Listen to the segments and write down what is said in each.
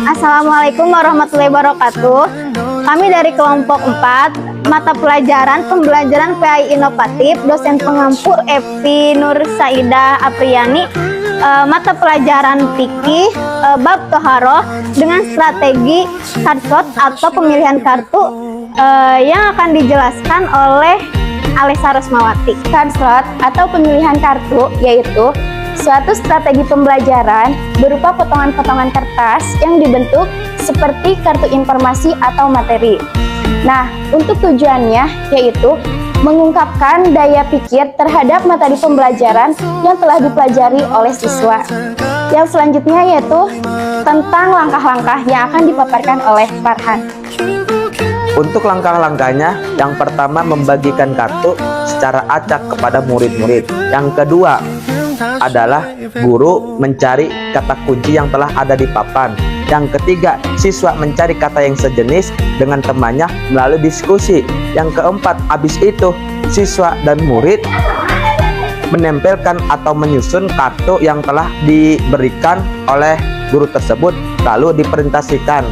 Assalamualaikum warahmatullahi wabarakatuh. Kami dari kelompok 4, mata pelajaran pembelajaran PAI Inovatif, dosen pengampu Evi Nur Saidah Apriani, mata pelajaran fikih, bab toharoh dengan strategi cardshot atau pemilihan kartu yang akan dijelaskan oleh Alessa Rosmawati. Cardshot atau pemilihan kartu yaitu suatu strategi pembelajaran berupa potongan-potongan kertas yang dibentuk seperti kartu informasi atau materi. Nah, untuk tujuannya yaitu mengungkapkan daya pikir terhadap materi pembelajaran yang telah dipelajari oleh siswa. Yang selanjutnya yaitu tentang langkah-langkah yang akan dipaparkan oleh Farhan. Untuk langkah-langkahnya, yang pertama membagikan kartu secara acak kepada murid-murid. Yang kedua adalah guru mencari kata kunci yang telah ada di papan. Yang ketiga, siswa mencari kata yang sejenis dengan temannya melalui diskusi. Yang keempat, habis itu siswa dan murid menempelkan atau menyusun kartu yang telah diberikan oleh guru tersebut lalu dipresentasikan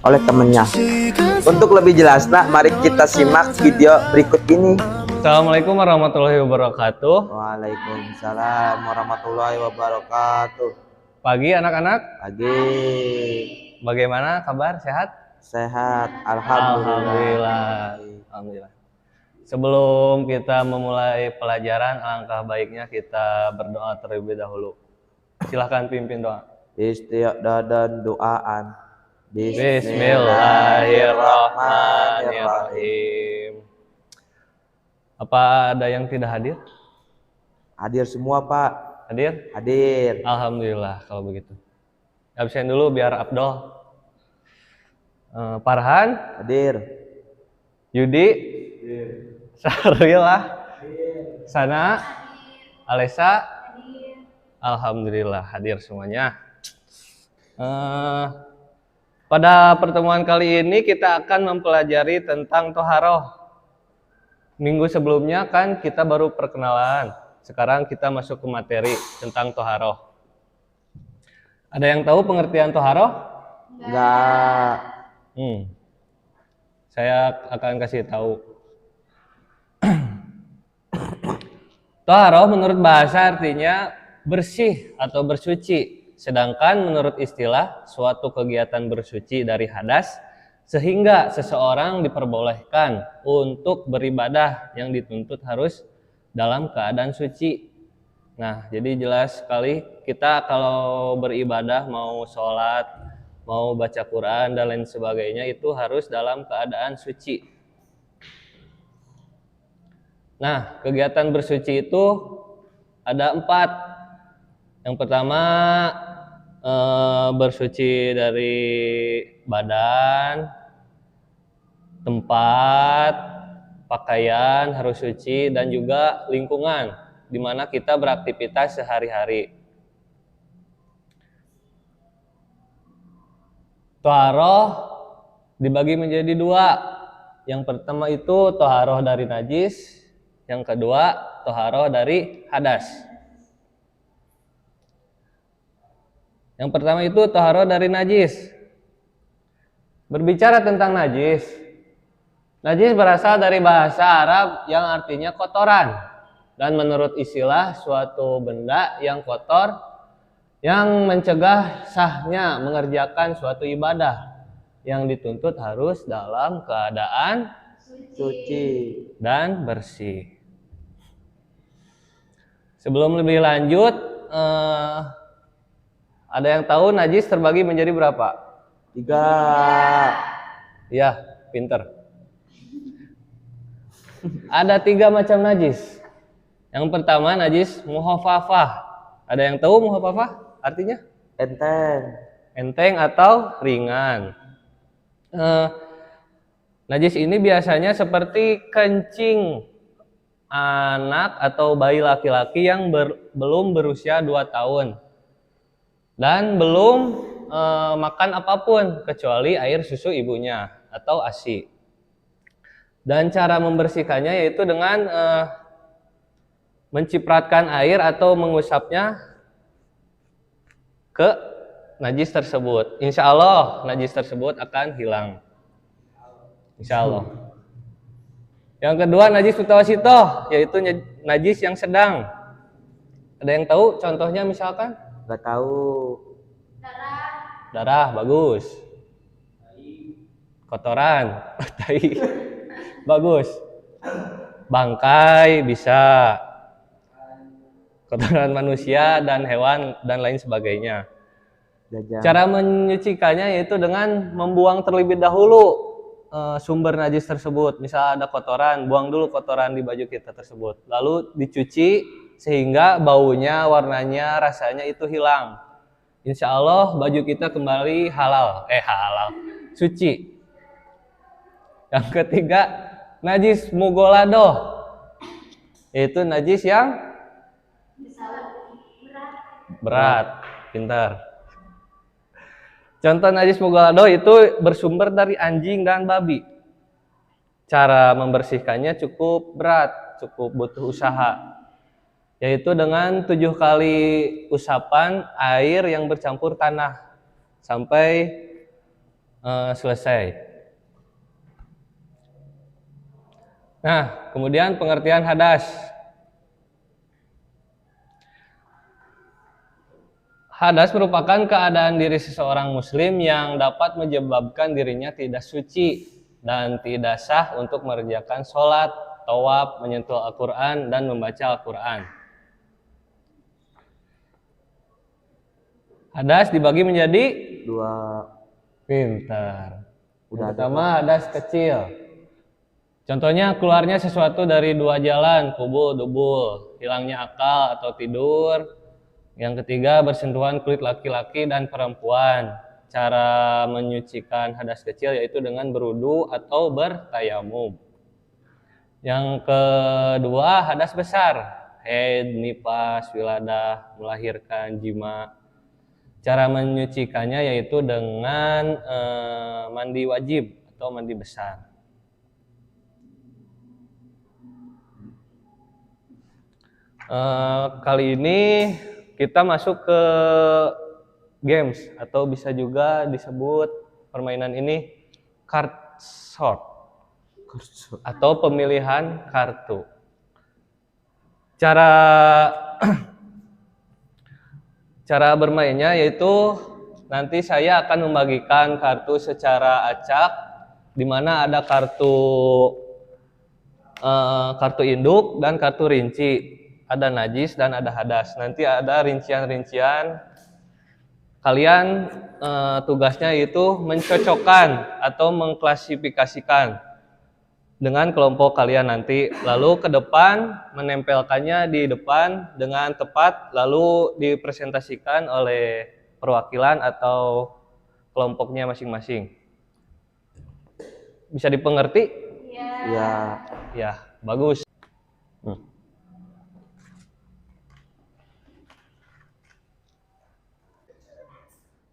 oleh temannya. Untuk lebih jelasnya, mari kita simak video berikut ini. Assalamualaikum warahmatullahi wabarakatuh. Waalaikumsalam warahmatullahi wabarakatuh. Pagi anak-anak. Pagi. Bagaimana kabar? Sehat? Sehat, alhamdulillah. Alhamdulillah. Sebelum kita memulai pelajaran, alangkah baiknya kita berdoa terlebih dahulu. Silahkan pimpin doa. Istiqdadan doaan. Bismillahirrahmanirrahim. Apa ada yang tidak hadir? Hadir semua, Pak. Hadir? Hadir. Alhamdulillah kalau begitu. Absen dulu biar Abdul. Farhan? Hadir. Yudi? Hadir. Sarwilah? Hadir. Sana? Alessa? Hadir. Alhamdulillah hadir semuanya. Pada pertemuan kali ini kita akan mempelajari tentang toharoh. Minggu sebelumnya kan kita baru perkenalan. Sekarang kita masuk ke materi tentang toharoh. Ada yang tahu pengertian toharoh? Enggak. Saya akan kasih tahu. Toharoh menurut bahasa artinya bersih atau bersuci. Sedangkan menurut istilah suatu kegiatan bersuci dari hadas sehingga seseorang diperbolehkan untuk beribadah yang dituntut harus dalam keadaan suci. Nah, jadi jelas sekali kita kalau beribadah, mau sholat, mau baca Quran dan lain sebagainya itu harus dalam keadaan suci. Nah, kegiatan bersuci itu ada 4. Yang pertama bersuci dari badan, tempat, pakaian harus suci, dan juga lingkungan di mana kita beraktivitas sehari-hari. Toharoh dibagi menjadi 2. Yang pertama itu toharoh dari najis, yang kedua toharoh dari hadas. Yang pertama itu toharoh dari najis. Berbicara tentang najis, najis berasal dari bahasa Arab yang artinya kotoran. Dan menurut istilah suatu benda yang kotor yang mencegah sahnya mengerjakan suatu ibadah yang dituntut harus dalam keadaan Suci dan bersih. Sebelum lebih lanjut, ada yang tahu najis terbagi menjadi berapa? 3. Ya, pinter. Ada 3 macam najis. Yang pertama najis muhafafah. Ada yang tahu muhafafah artinya? Enteng. Enteng atau ringan. Najis ini biasanya seperti kencing anak atau bayi laki-laki yang belum berusia 2 tahun. Dan belum makan apapun kecuali air susu ibunya atau ASI. Dan cara membersihkannya yaitu dengan mencipratkan air atau mengusapnya ke najis tersebut. Insya Allah najis tersebut akan hilang. Insya Allah. Yang kedua najis mutawasitoh, yaitu najis yang sedang. Ada yang tahu contohnya misalkan? Nggak tahu. Darah, bagus. Kotoran, tai, bagus. Bangkai bisa. Kotoran manusia dan hewan dan lain sebagainya. Jajan. Cara menyucikannya yaitu dengan membuang terlebih dahulu sumber najis tersebut. Misal ada kotoran, buang dulu kotoran di baju kita tersebut. Lalu dicuci sehingga baunya, warnanya, rasanya itu hilang. Insya Allah baju kita kembali halal, suci. Yang ketiga, najis mugoladoh, yaitu najis yang berat. Pintar. Contoh najis mugoladoh itu bersumber dari anjing dan babi. Cara membersihkannya cukup berat, cukup butuh usaha. Yaitu dengan 7 kali usapan air yang bercampur tanah sampai selesai. Nah, kemudian pengertian hadas. Hadas merupakan keadaan diri seseorang muslim yang dapat menyebabkan dirinya tidak suci dan tidak sah untuk mengerjakan sholat, tawaf, menyentuh Al-Quran, dan membaca Al-Quran. Hadas dibagi menjadi 2. pintar. Udah Yang pertama hadas kecil. Contohnya keluarnya sesuatu dari 2 jalan, kubul, dubul, hilangnya akal atau tidur. Yang ketiga, bersentuhan kulit laki-laki dan perempuan. Cara menyucikan hadas kecil yaitu dengan berwudu atau bertayamum. Yang kedua, hadas besar. Haid, nifas, wiladah, melahirkan, jima. Cara menyucikannya yaitu dengan mandi wajib atau mandi besar. Kali ini kita masuk ke games atau bisa juga disebut permainan ini card sort atau pemilihan kartu. Cara bermainnya yaitu nanti saya akan membagikan kartu secara acak, di mana ada kartu induk dan kartu rinci. Ada najis dan ada hadas. Nanti ada rincian-rincian. Kalian tugasnya itu mencocokkan atau mengklasifikasikan dengan kelompok kalian nanti. Lalu ke depan menempelkannya di depan dengan tepat. Lalu dipresentasikan oleh perwakilan atau kelompoknya masing-masing. Bisa dipengerti? Ya. Ya, bagus.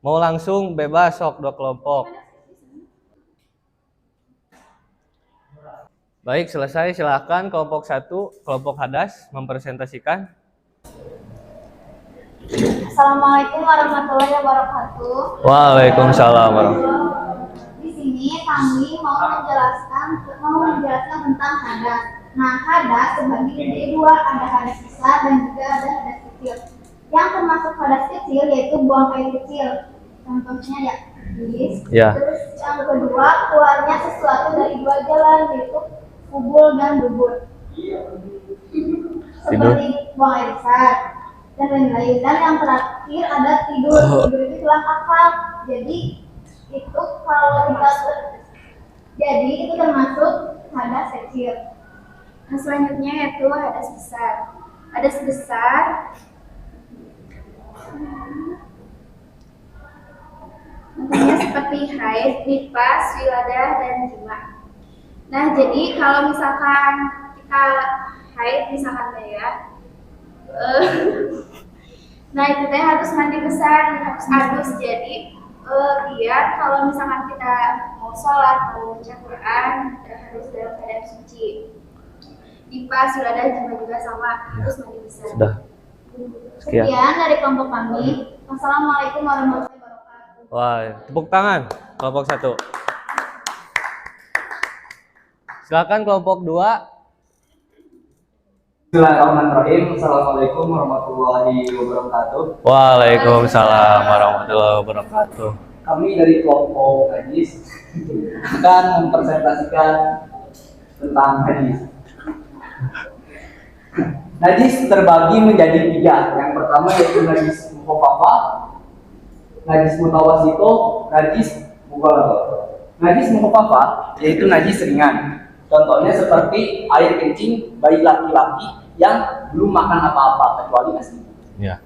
Mau langsung bebas, sok 2 kelompok. Baik, selesai. Silahkan kelompok 1, kelompok hadas mempresentasikan. Assalamualaikum warahmatullahi wabarakatuh. Waalaikumsalam warahmatullahi wabarakatuh. Di sini kami mau menjelaskan tentang hadas. Nah, hadas terbagi menjadi 2, ada hadas besar dan juga ada hadas kecil. Yang termasuk hadas kecil yaitu buang air kecil. Contohnya ya, bis. Ya. Terus yang kedua, keluarnya sesuatu dari 2 jalan yaitu kubul dan dubul. Seperti buang air besar dan lain-lain. Dan yang terakhir ada tidur. Tidur itu hilang akal. Jadi itu itu termasuk hadas kecil. Nah, selanjutnya yaitu hadas besar. Hadas besar contohnya seperti haid, nifas, wiladah, dan jima. Nah, jadi kalau misalkan kita haid misalkan ya, nah itu teh harus mandi besar, harus adus. Jadi biar kalau misalkan kita mau sholat, mau baca Quran, harus dalam keadaan suci. Nifas, wiladah, jima juga sama, harus mandi besar. Sudah. Sekian. Sekian dari kelompok kami. Wassalamualaikum warahmatullahi wabarakatuh. Wah, tepuk tangan kelompok 1. Silakan kelompok 2. Bismillahirrahmanirrahim. Assalamualaikum warahmatullahi wabarakatuh. Waalaikumsalam warahmatullahi wabarakatuh. Kami dari kelompok hadis akan mempresentasikan tentang hadis. Najis terbagi menjadi 3. Yang pertama yaitu najis mukhafafah, najis mutawasito, najis mughalladhah. Najis mukhafafah yaitu najis ringan. Contohnya seperti air kencing bayi laki-laki yang belum makan apa-apa kecuali nasi. Ya.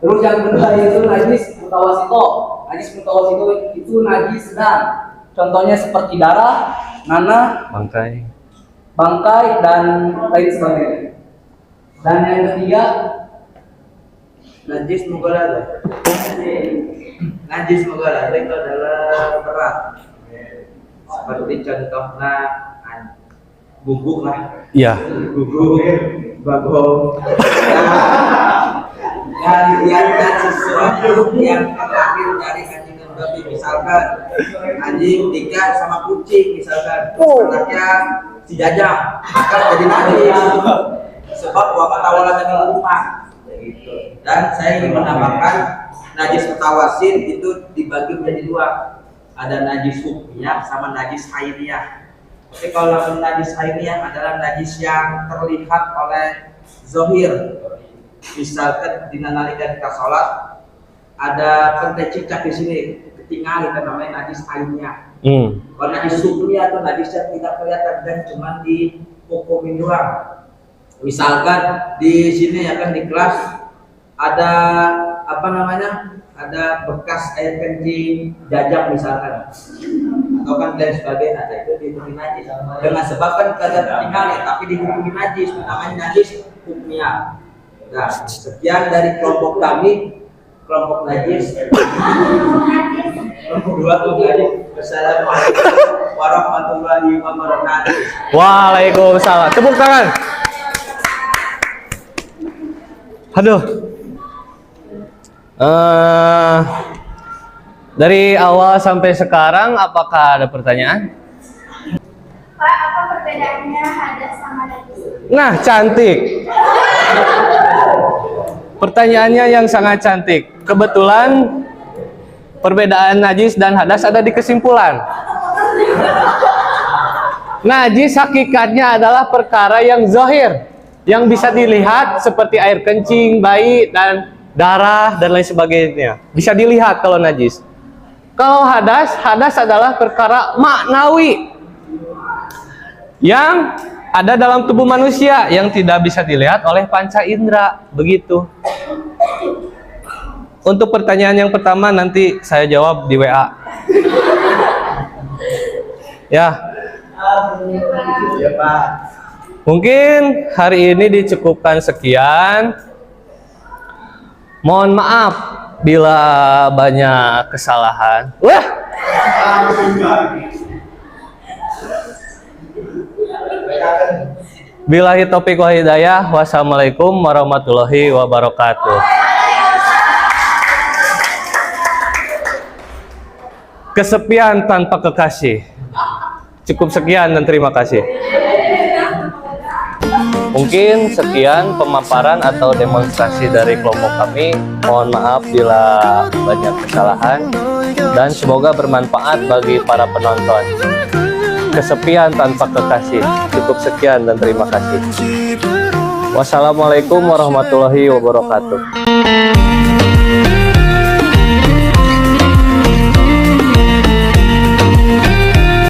Terus yang kedua yaitu najis mutawasito. Najis mutawasito itu najis sedang. Contohnya seperti darah, nanah, bangkai dan lain sebagainya. Dan yang ketiga Najis mughalladhah. Najis mughalladhah itu adalah berat. Seperti contohnya bubuk lah. Iya. Bubuk, bagong. Dan sesuatu yang terlahir dari anjing dan babi, misalkan anjing dikat sama kucing, misalkan anaknya si jajang, maka jadi najis. Sebab wama tawala dari rumah. Gitu. Dan saya ingin menambahkan najis mutawasit itu dibagi menjadi 2. Ada najis hukmiyah sama najis airiyah. Tapi kalau najis airiyah adalah najis yang terlihat oleh zahir. Misalkan di nalika kita sholat ada pentai cicak di sini, ketinggalan itu namanya najis airiyah. Kalau najis hukmiyah atau najis yang tidak kelihatan dan cuma dihukumin doang. Misalkan di sini ya kan di kelas ada apa namanya? Ada bekas air kencing jajak misalkan, atau kan lain sebagainya, ada itu dihukumi najis dengan sebab kan kada tertinggal tapi dihukumi najis, namanya najis hukmiyah. Nah, sekian dari kelompok kami, kelompok najis. Kelompok 2 tuh najis. Wassalamualaikum warahmatullahi wabarakatuh. Waalaikumsalam. Tepuk tangan. Aduh. Dari awal sampai sekarang apakah ada pertanyaan? Pak, apa perbedaannya hadas sama najis? Nah, cantik. Pertanyaannya yang sangat cantik. Kebetulan perbedaan najis dan hadas ada di kesimpulan. Najis hakikatnya adalah perkara yang zahir, yang bisa dilihat seperti air kencing bayi dan darah dan lain sebagainya. Bisa dilihat kalau najis. Kalau hadas, hadas adalah perkara maknawi yang ada dalam tubuh manusia yang tidak bisa dilihat oleh panca indera. Begitu. Untuk pertanyaan yang pertama nanti saya jawab di WA. Ya. Ya, Pak. Mungkin hari ini dicukupkan sekian. Mohon maaf bila banyak kesalahan. Wah. Billahi taufiq wal hidayah. Wassalamualaikum warahmatullahi wabarakatuh. Kesepian tanpa kekasih. Cukup sekian dan terima kasih. Mungkin sekian pemaparan atau demonstrasi dari kelompok kami. Mohon maaf bila banyak kesalahan dan semoga bermanfaat bagi para penonton. Kesepian tanpa kekasih. Cukup sekian dan terima kasih. Wassalamualaikum warahmatullahi wabarakatuh.